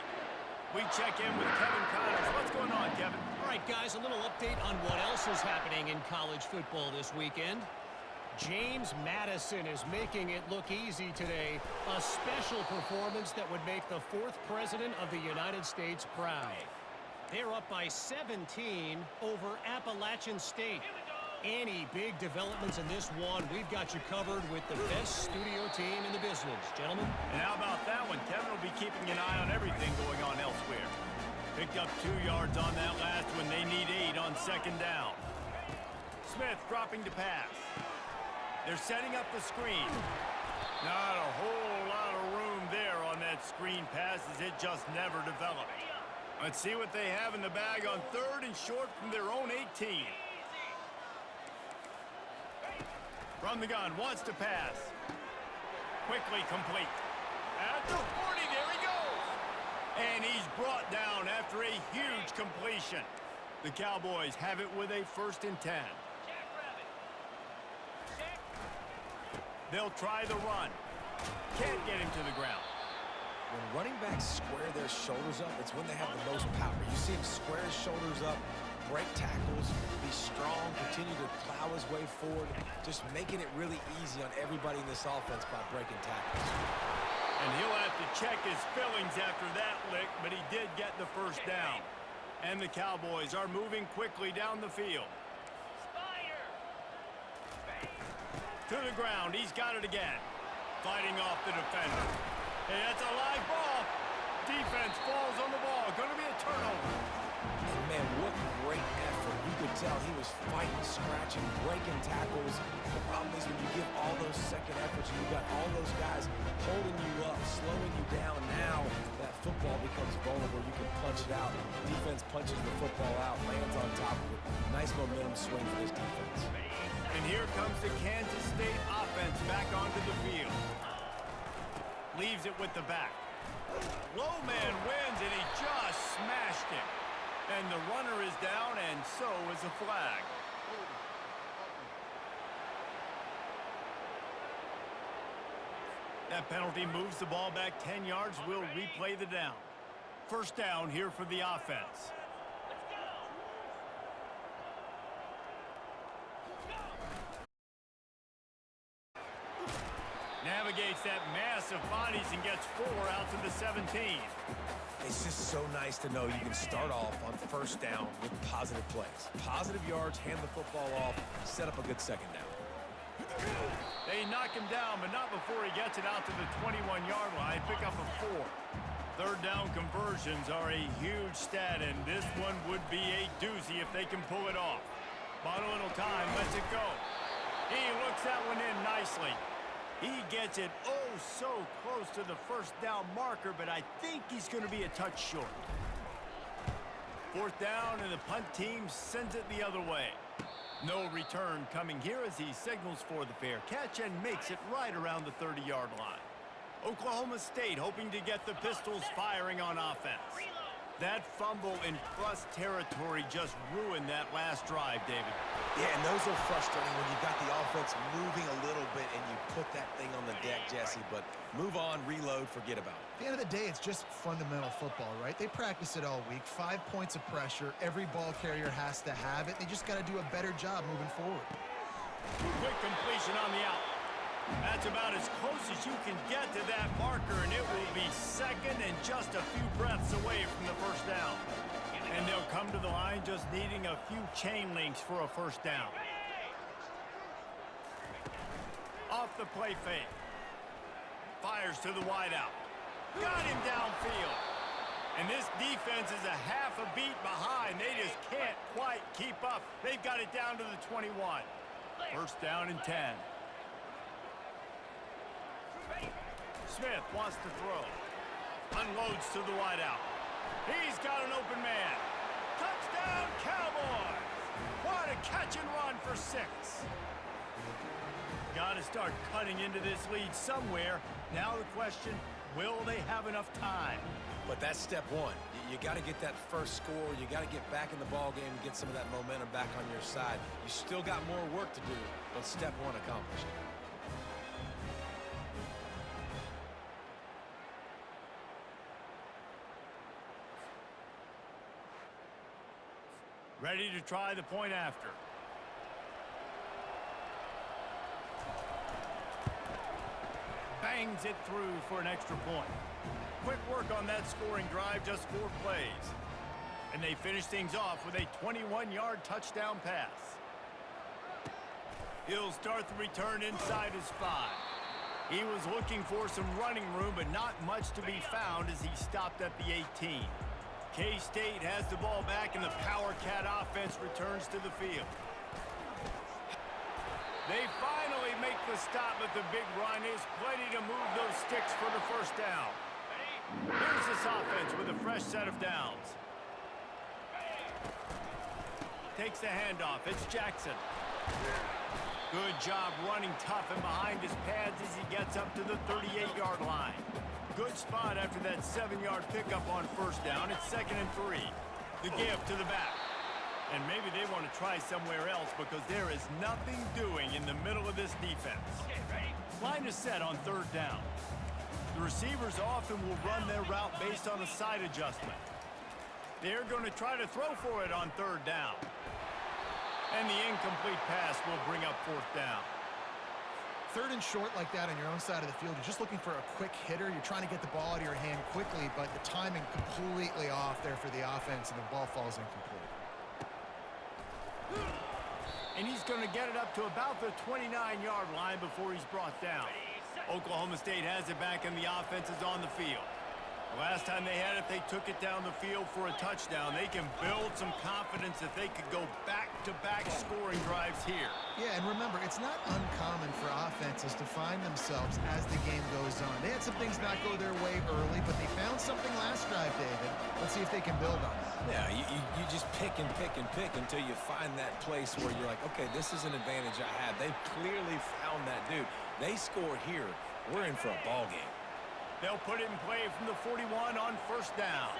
We check in with Kevin Connors. What's going on, Kevin? All right, guys, a little update on what else is happening in college football this weekend. James Madison is making it look easy today. A special performance that would make the 4th president of the United States proud. They're up by 17 over Appalachian State. Any big developments in this one, we've got you covered with the best studio team in the business. Gentlemen? And how about that one? Kevin will be keeping an eye on everything going on elsewhere. Picked up 2 yards on that last one. They need 8 on 2nd down. Smith dropping to pass. They're setting up the screen. Not a whole lot of room there on that screen pass as it just never developed. Let's see what they have in the bag on 3rd and short from their own 18. From the gun, wants to pass. Quickly complete. At the 40, there he goes. And he's brought down after a huge completion. The Cowboys have it with a 1st and 10. They'll try the run. Can't get him to the ground. When running backs square their shoulders up, it's when they have the most power. You see him square his shoulders up, break tackles, be strong, continue to plow his way forward, just making it really easy on everybody in this offense by breaking tackles. And he'll have to check his fillings after that lick, but he did get the 1st down. And the Cowboys are moving quickly down the field. To the ground, he's got it again. Fighting off the defender. Hey, that's a live ball. Defense falls on the ball. Going to be a turnover. And man, what great effort. You could tell he was fighting, scratching, breaking tackles. The problem is when you give all those second efforts and you've got all those guys holding you up, slowing you down, now that football becomes vulnerable. You can punch it out. Defense punches the football out, lands on top of it. Nice momentum swing for this defense. And here comes the Kansas State offense back onto the field. leaves it with the back. Low man wins, and he just smashed it. And the runner is down, and so is a flag. That penalty moves the ball back 10 yards. We'll replay the down. First down here for the offense. Navigates that mass of bodies and gets 4 out to the 17. It's just so nice to know you can start off on first down with positive plays. Positive yards, hand the football off, set up a good second down. They knock him down, but not before he gets it out to the 21-yard line. Pick up a 4. Third down conversions are a huge stat, and this one would be a doozy if they can pull it off. Bought a little time, lets it go. He looks that one in nicely. He gets it oh so close to the first down marker, but I think he's going to be a touch short. Fourth down, and the punt team sends it the other way. No return coming here as he signals for the fair catch and makes it right around the 30-yard line. Oklahoma State hoping to get the Pistols firing on offense. That fumble in plus territory just ruined that last drive, David. Yeah, and those are frustrating when you got the offense moving a little bit and you put that thing on the deck, Jesse. But move on, reload, forget about it. At the end of the day, it's just fundamental football, right? They practice it all week. 5 points of pressure. Every ball carrier has to have it. They just got to do a better job moving forward. Quick completion on the out. That's about as close as you can get to that marker, and it will be second and just a few breaths away from the first down. And they'll come to the line just needing a few chain links for a first down. Off the play fake. Fires to the wideout. Got him downfield. And this defense is a half a beat behind. They just can't quite keep up. They've got it down to the 21. First down and 10. Smith wants to throw. Unloads to the wideout. He's got an open man. Touchdown, Cowboys! What a catch and run for 6. Got to start cutting into this lead somewhere. Now the question, will they have enough time? But that's step one. You got to get that first score. You got to get back in the ball game and get some of that momentum back on your side. You still got more work to do, but step one accomplished. Ready to try the point after. Bangs it through for an extra point. Quick work on that scoring drive, just 4 plays. And they finish things off with a 21-yard touchdown pass. He'll start the return inside his 5. He was looking for some running room, but not much to be found as he stopped at the 18. K-State has the ball back, and the Power Cat offense returns to the field. They finally make the stop, but the big run is plenty to move those sticks for the first down. Here's this offense with a fresh set of downs. Takes the handoff. It's Jackson. Good job running tough and behind his pads as he gets up to the 38-yard line. Good spot after that 7-yard pickup on first down. It's 2nd and 3. The give to the back. And maybe they want to try somewhere else because there is nothing doing in the middle of this defense. Line is set on 3rd down. The receivers often will run their route based on a side adjustment. They're going to try to throw for it on 3rd down. And the incomplete pass will bring up 4th down. 3rd and short like that on your own side of the field, you're just looking for a quick hitter. You're trying to get the ball out of your hand quickly, but the timing completely off there for the offense, and the ball falls incomplete. And he's going to get it up to about the 29-yard line before he's brought down. Oklahoma State has it back, and the offense is on the field. The last time they had it, they took it down the field for a touchdown. They can build some confidence that they could go back-to-back scoring drives here. Yeah, and remember, it's not uncommon for offenses to find themselves as the game goes on. They had some things not go their way early, but they found something last drive, David. Let's see if they can build on it. Yeah, you just pick and pick and pick until you find that place where you're like, okay, this is an advantage I have. They've clearly found that, dude. They score here. We're in for a ball game. They'll put it in play from the 41 on first down.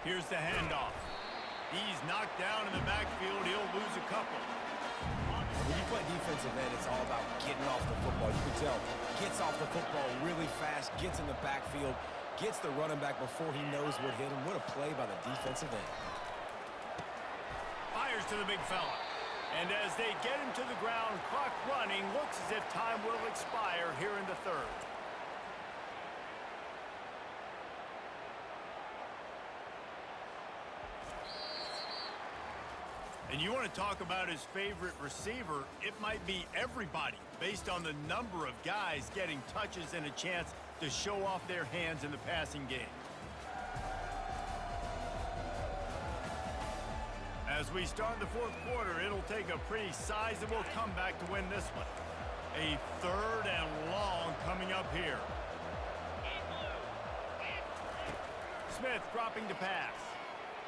Here's the handoff. He's knocked down in the backfield. He'll lose a couple. When you play defensive end, it's all about getting off the football. You can tell, gets off the football really fast, gets in the backfield, gets the running back before he knows what hit him. What a play by the defensive end. Fires to the big fella. And as they get him to the ground, clock running, looks as if time will expire here in the third. And you want to talk about his favorite receiver, it might be everybody based on the number of guys getting touches and a chance to show off their hands in the passing game. As we start the fourth quarter, it'll take a pretty sizable comeback to win this one. A third and long coming up here. Smith dropping to pass.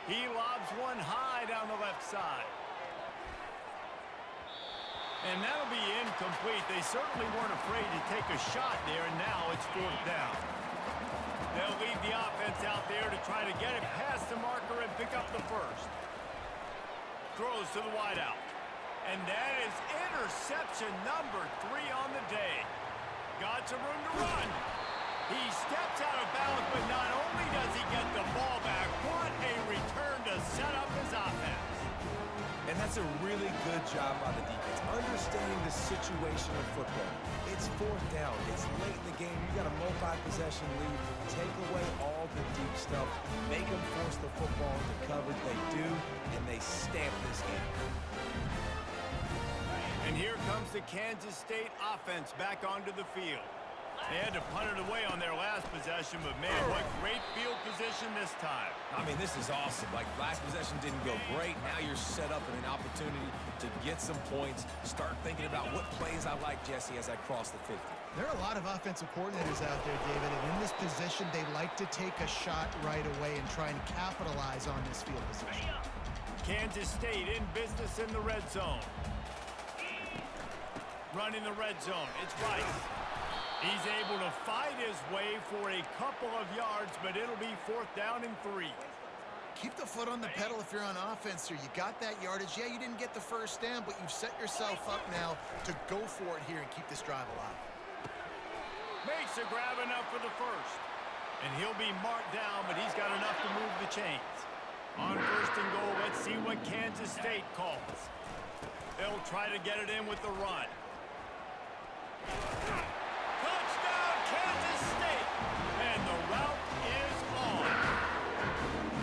He lobs one high down the left side. And that'll be incomplete. They certainly weren't afraid to take a shot there, and now it's fourth down. They'll leave the offense out there to try to get it past the marker and pick up the first. Throws to the wideout. And that is interception number 3 on the day. Got some room to run. He steps out of bounds, but not only does he get the ball back, what a return to set up his offense. And that's a really good job by the defense, understanding the situation of football. It's fourth down. It's late in the game. You got a multi-possession lead. Take away all the deep stuff. Make them force the football into coverage. They do, and they stamp this game. And here comes the Kansas State offense back onto the field. They had to punt it away on their last possession, but man, what great field position this time. I mean, this is awesome. Like, last possession didn't go great. Now you're set up in an opportunity to get some points. Start thinking about what plays I like, Jesse, as I cross the 50. There are a lot of offensive coordinators out there, David, and in this position, they like to take a shot right away and try and capitalize on this field position. Kansas State in business in the red zone. Running the red zone. It's Rice. He's able to fight his way for a couple of yards, but it'll be fourth down and 3. Keep the foot on the pedal if you're on offense here. You got that yardage. Yeah, you didn't get the first down, but you've set yourself up now to go for it here and keep this drive alive. Makes a grab enough for the first. And he'll be marked down, but he's got enough to move the chains. On first and goal, let's see what Kansas State calls. They'll try to get it in with the run. Touchdown, Kansas State! And the route is on.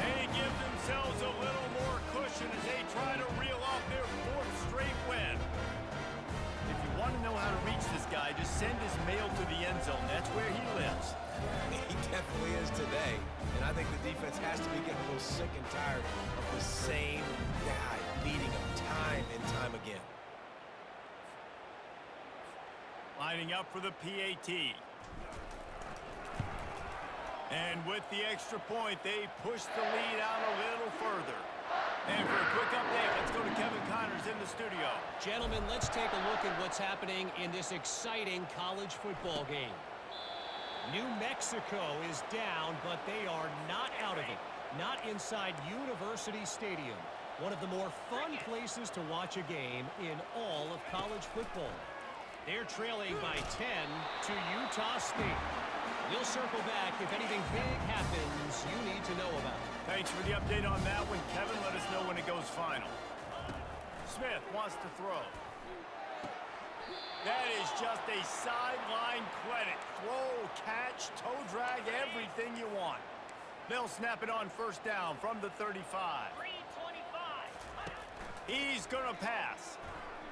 They give themselves a little more cushion as they try to reel off their 4th straight win. If you want to know how to reach this guy, just send his mail to the end zone. That's where he lives. He definitely is today. And I think the defense has to be getting a little sick and tired of the same guy beating them time and time again. Lining up for the PAT. And with the extra point, they push the lead out a little further. And for a quick update, let's go to Kevin Connors in the studio. Gentlemen, let's take a look at what's happening in this exciting college football game. New Mexico is down, but they are not out of it. Not inside University Stadium, one of the more fun places to watch a game in all of college football. They're trailing by 10 to Utah State. We'll circle back if anything big happens you need to know about. Thanks for the update on that one, Kevin. Let us know when it goes final. Smith wants to throw. That is just a sideline credit. Throw, catch, toe drag, everything you want. They'll snap it on first down from the 35. He's going to pass.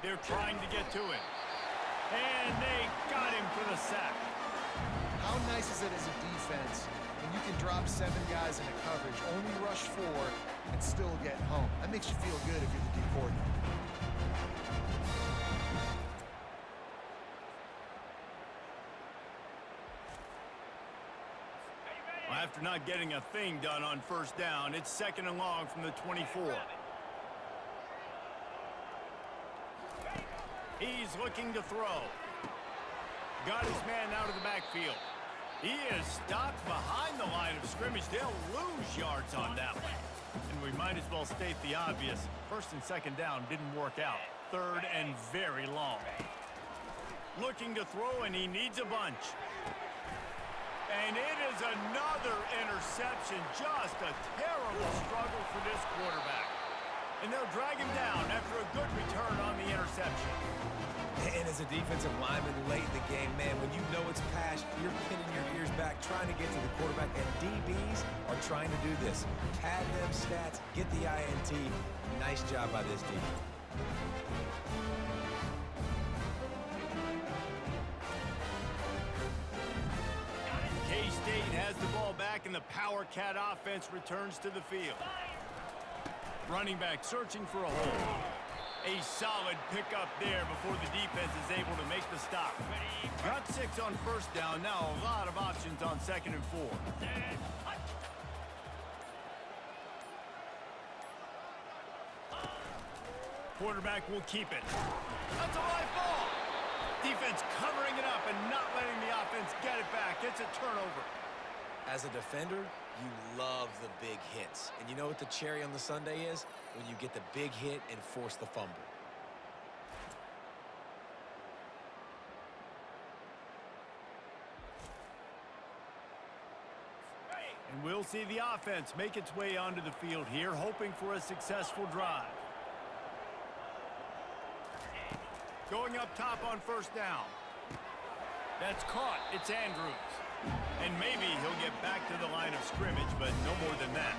They're trying to get to him. And they got him for the sack. How nice is it as a defense when you can drop 7 guys into coverage, only rush 4, and still get home? That makes you feel good if you're the D coordinator. Well, after not getting a thing done on first down, it's second and long from the 24. He's looking to throw. Got his man out of the backfield. He is stopped behind the line of scrimmage. They'll lose yards on that one. And we might as well state the obvious. First and second down didn't work out. Third and very long. Looking to throw, and he needs a bunch. And it is another interception. Just a terrible struggle for this quarterback. And they'll drag him down after a good return on the interception. And as a defensive lineman late in the game, man, when you know it's past, you're pinning your ears back, trying to get to the quarterback, and DBs are trying to do this. Pad them stats, get the INT. Nice job by this team. K-State has the ball back, and the Power Cat offense returns to the field. Running back searching for a hole. A solid pickup there before the defense is able to make the stop. Got 6 on first down. Now a lot of options on 2nd and 4. Quarterback will keep it. That's a live ball. Defense covering it up and not letting the offense get it back. It's a turnover. As a defender, you love the big hits. And you know what the cherry on the sundae is? When you get the big hit and force the fumble. And we'll see the offense make its way onto the field here, hoping for a successful drive. Going up top on first down. That's caught. It's Andrews. And maybe he'll get back to the line of scrimmage, but no more than that.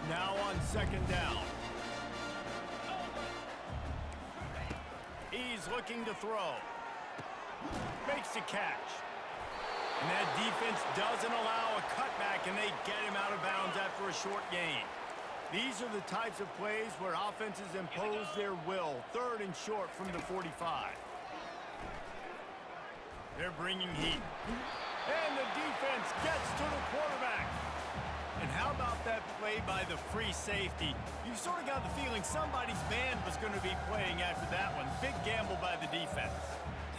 Now on 2nd down. He's looking to throw. Makes the catch. And that defense doesn't allow a cutback, and they get him out of bounds after a short gain. These are the types of plays where offenses impose their will. 3rd and short from the 45. They're bringing heat. And the defense gets to the quarterback. And how about that play by the free safety? You sort of got the feeling somebody's band was going to be playing after that one. Big gamble by the defense.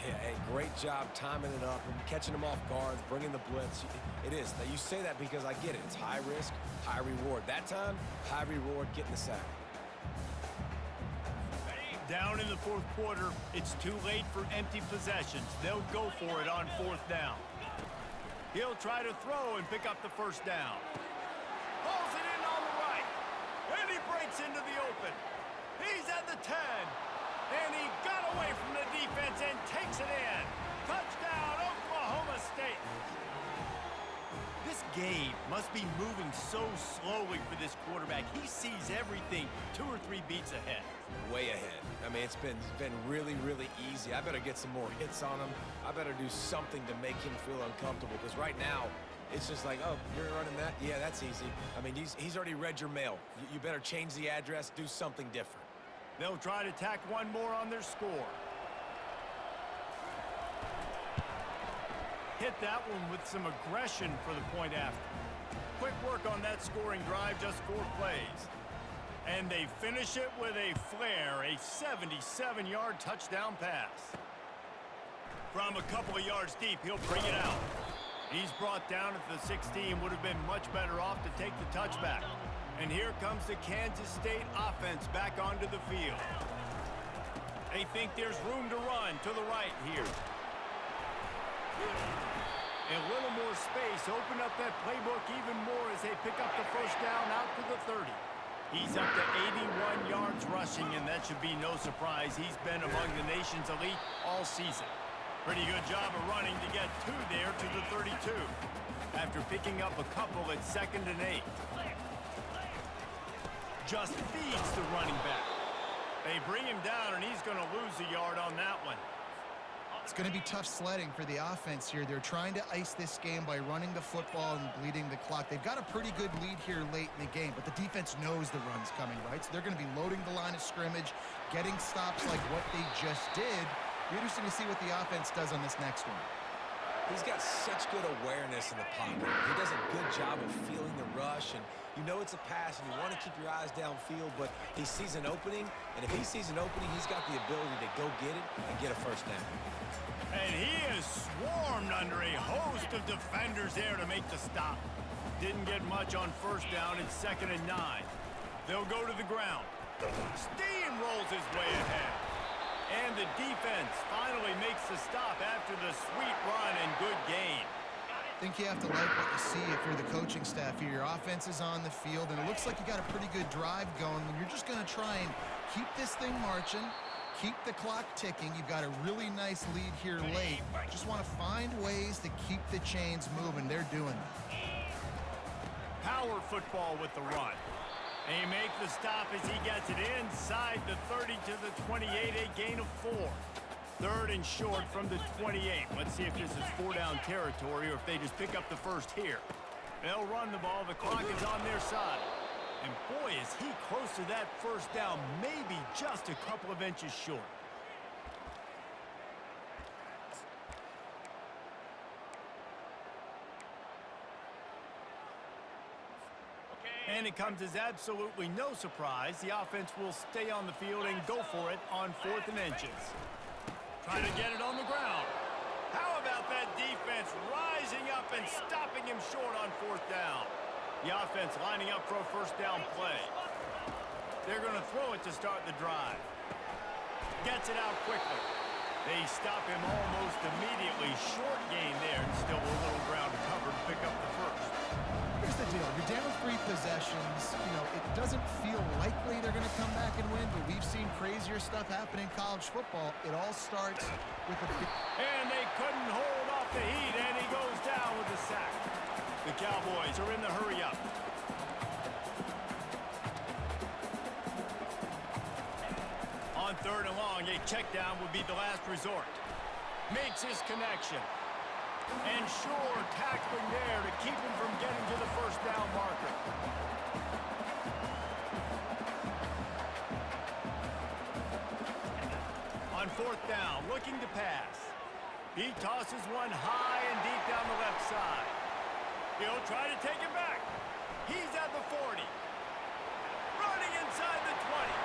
Yeah, hey, great job timing it up and catching them off guard, bringing the blitz. It is. Now, you say that because I get it. It's high risk, high reward. That time, high reward, getting the sack. Down in the 4th quarter, it's too late for empty possessions. They'll go for it on 4th down. He'll try to throw and pick up the first down. Pulls it in on the right. And he breaks into the open. He's at the 10. And he got away from the defense and takes it in. Touchdown, Oklahoma State. This game must be moving so slowly for this quarterback. He sees everything 2 or 3 beats ahead. Way ahead. I mean, it's been really, really easy. I better get some more hits on him. I better do something to make him feel uncomfortable, because right now, it's just like, oh, you're running that? Yeah, that's easy. I mean, he's already read your mail. You better change the address, do something different. They'll try to tack one more on their score. Hit that one with some aggression for the point after. Quick work on that scoring drive, just 4 plays. And they finish it with a flare, a 77-yard touchdown pass. From a couple of yards deep, he'll bring it out. He's brought down at the 16, would have been much better off to take the touchback. And here comes the Kansas State offense back onto the field. They think there's room to run to the right here. A little more space, open up that playbook even more as they pick up the first down out to the 30. He's up to 81 yards rushing, and that should be no surprise. He's been among the nation's elite all season. Pretty good job of running to get 2 there to the 32. After picking up a couple at 2nd and 8. Just feeds the running back. They bring him down, and he's going to lose a yard on that one. It's going to be tough sledding for the offense here. They're trying to ice this game by running the football and bleeding the clock. They've got a pretty good lead here late in the game, but the defense knows the run's coming, right? So they're going to be loading the line of scrimmage, getting stops like what they just did. Be interesting to see what the offense does on this next one. He's got such good awareness in the pocket. He does a good job of feeling the rush, and You know it's a pass, and you want to keep your eyes downfield, but he sees an opening, and if he sees an opening, he's got the ability to go get it and get a first down. And he is swarmed under a host of defenders there to make the stop. Didn't get much on first down. It's 2nd and 9. They'll go to the ground. Steamrolls his way ahead. And the defense finally makes the stop after the sweet run and good gain. I think you have to like what you see if you're the coaching staff here. Your offense is on the field, and it looks like you got a pretty good drive going. You're just going to try and keep this thing marching, keep the clock ticking. You've got a really nice lead here late. Just want to find ways to keep the chains moving. They're doing that. Power football with the run. They make the stop as he gets it inside the 30 to the 28, a gain of 4. 3rd and short from the 28. Let's see if this is 4-down territory or if they just pick up the first here. They'll run the ball. The clock is on their side. And boy, is he close to that first down, maybe just a couple of inches short. And it comes as absolutely no surprise. The offense will stay on the field and go for it on 4th and inches. Trying to get it on the ground. How about that defense rising up and stopping him short on 4th down? The offense lining up for a first down play. They're going to throw it to start the drive. Gets it out quickly. They stop him almost immediately. Short gain there, and still a little ground covered to pick up the first. Here's the deal. You're down 3 possessions. You know, it doesn't feel likely they're going to come back and win, but we've seen crazier stuff happen in college football. It all starts with a... And they couldn't hold off the heat, and he goes down with a sack. The Cowboys are in the hurry-up. On 3rd and long, a check down would be the last resort. Makes his connection. And sure, tackling there to keep him from getting to the first down marker. On 4th down, looking to pass. He tosses one high and deep down the left side. He'll try to take it back. He's at the 40. Running inside the 20.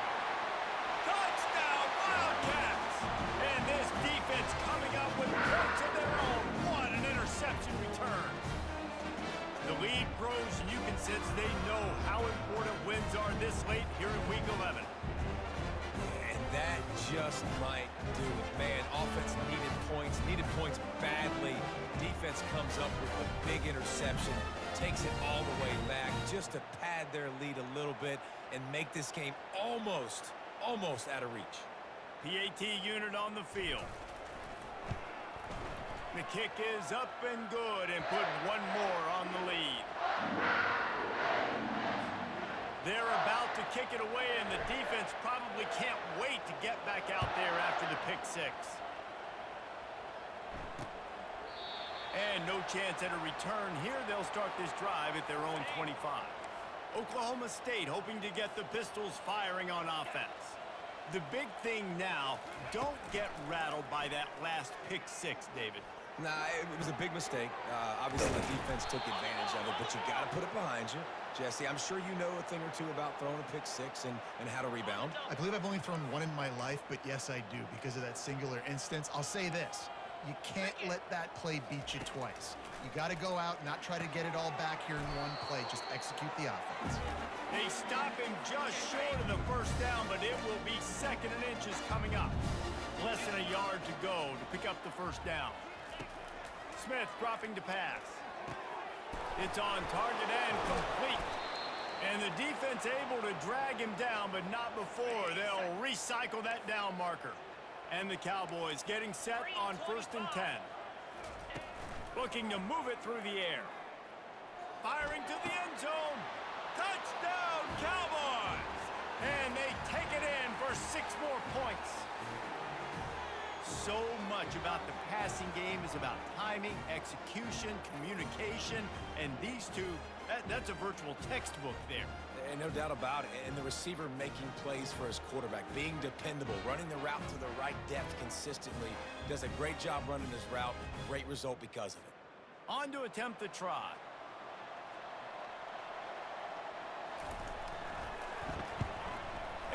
Touchdown, Wildcats! And this defense coming up with points of their own. What an interception return. The lead grows, and you can sense they know how important wins are this late here in Week 11. And that just might do it. Man, offense needed points badly. Defense comes up with a big interception, takes it all the way back just to pad their lead a little bit and make this game almost out of reach. PAT unit on the field. The kick is up and good, and put one more on the lead. They're about to kick it away, and the defense probably can't wait to get back out there after the pick 6. And no chance at a return here. They'll start this drive at their own 25. Oklahoma State hoping to get the Pistols firing on offense. The big thing now, don't get rattled by that last pick 6, David. Nah, it was a big mistake. Obviously, the defense took advantage of it, but you got to put it behind you. Jesse, I'm sure you know a thing or two about throwing a pick 6 and how to rebound. I believe I've only thrown one in my life, but yes, I do because of that singular instance. I'll say this. You can't let that play beat you twice. You got to go out, not try to get it all back here in one play. Just execute the offense. They stop him just short of the first down, but it will be 2nd and inches coming up. Less than a yard to go to pick up the first down. Smith dropping to pass. It's on target and complete. And the defense able to drag him down, but not before. They'll recycle that down marker. And the Cowboys getting set on 1st and 10. Looking to move it through the air. Firing to the end zone. Touchdown, Cowboys! And they take it in for 6 more points. So much about the passing game is about timing, execution, communication, and these two, that's a virtual textbook there. And no doubt about it. And the receiver making plays for his quarterback, being dependable, running the route to the right depth consistently. Does a great job running his route. Great result because of it. On to attempt the try.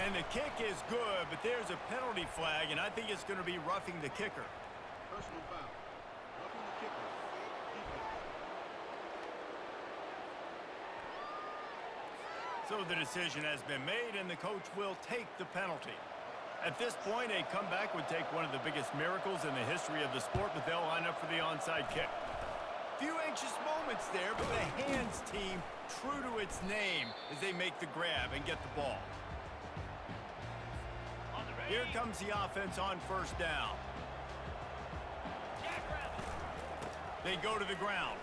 And the kick is good, but there's a penalty flag, and I think it's going to be roughing the kicker. Personal foul. Roughing the kicker. So the decision has been made, and the coach will take the penalty. At this point, a comeback would take one of the biggest miracles in the history of the sport, but they'll line up for the onside kick. Few anxious moments there, but the hands team true to its name as they make the grab and get the ball. Here comes the offense on first down. They go to the ground.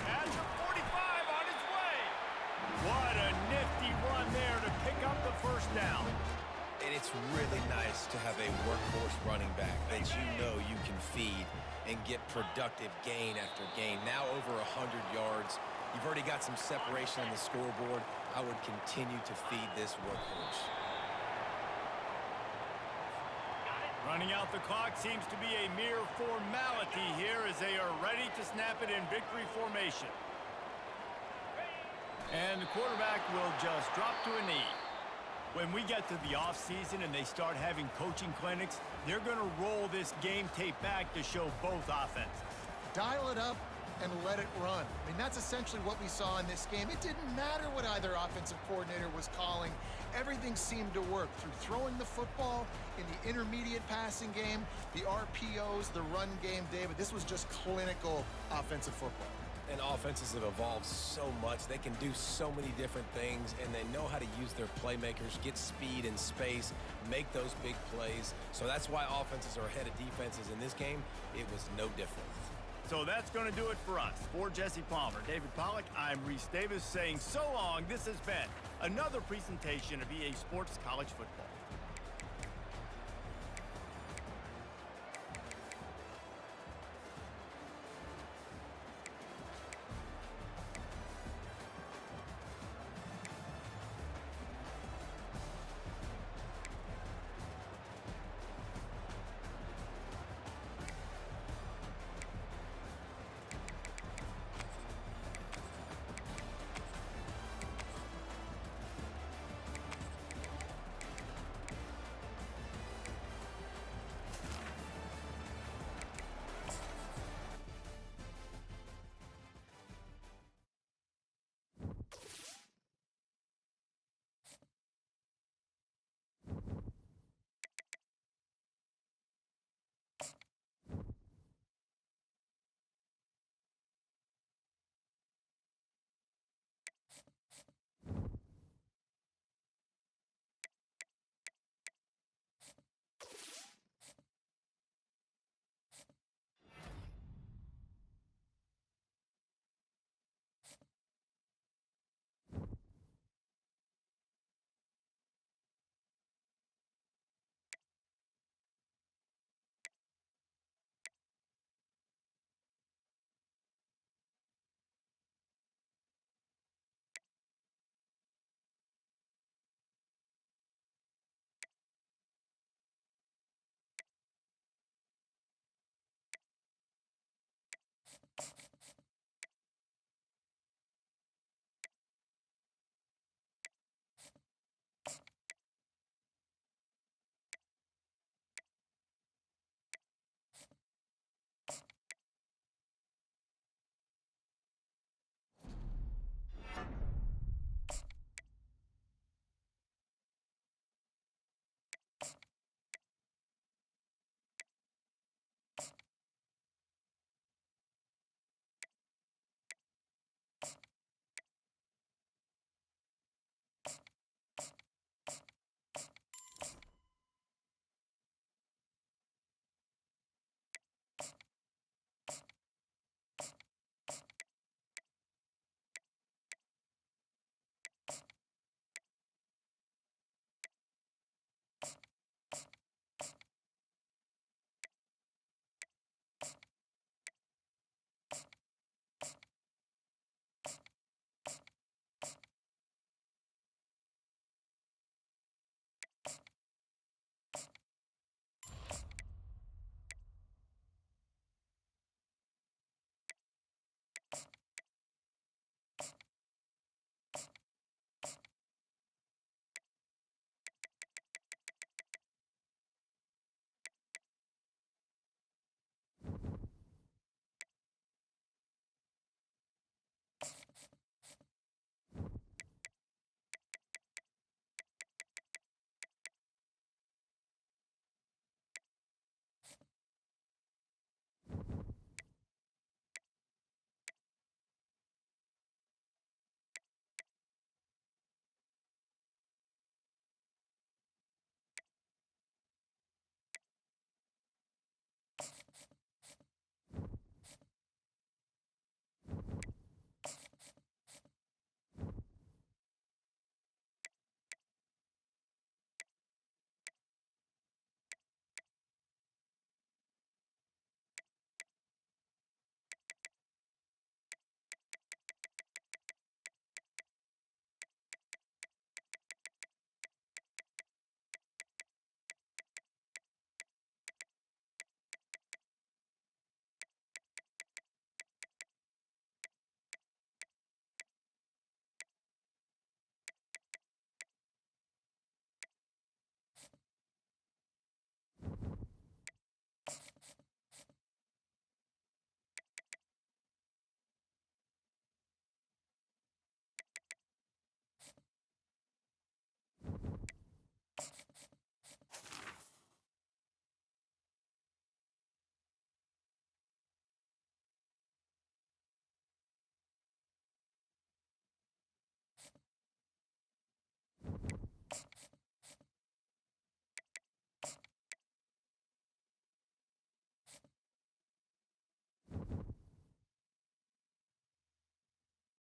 At the 45 on its way. What a nifty run there to pick up the first down. And it's really nice to have a workhorse running back that you know you can feed and get productive gain after gain. Now over 100 yards. You've already got some separation on the scoreboard. I would continue to feed this workhorse. Running out the clock seems to be a mere formality here as they are ready to snap it in victory formation. And the quarterback will just drop to a knee. When we get to the offseason and they start having coaching clinics, they're going to roll this game tape back to show both offenses. Dial it up and let it run. I mean, that's essentially what we saw in this game. It didn't matter what either offensive coordinator was calling. Everything seemed to work through throwing the football in the intermediate passing game, the RPOs, the run game, David. This was just clinical offensive football. And offenses have evolved so much. They can do so many different things, and they know how to use their playmakers, get speed and space, make those big plays. So that's why offenses are ahead of defenses in this game. It was no different. So that's going to do it for us. For Jesse Palmer, David Pollack, I'm Reese Davis saying so long. This has been another presentation of EA Sports College Football.